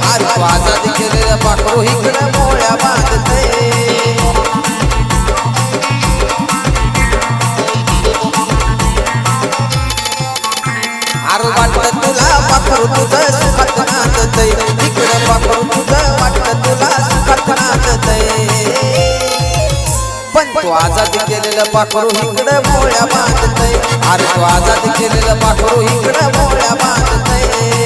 अरे तू आजाद केलेलं पाखरू इकडं मोळ्या बांधतय अरे वाटतं तुला पाखरू तुझं सुखात नाचतय इकडं पाखरू तुझं वाटतं तुला सुखात नाचतय पण तू आजाद केलेलं पाखरू इकडं मोळ्या बांधतय अरे तू आजाद केलेलं पाखरू इकडं मोळ्या बांधतय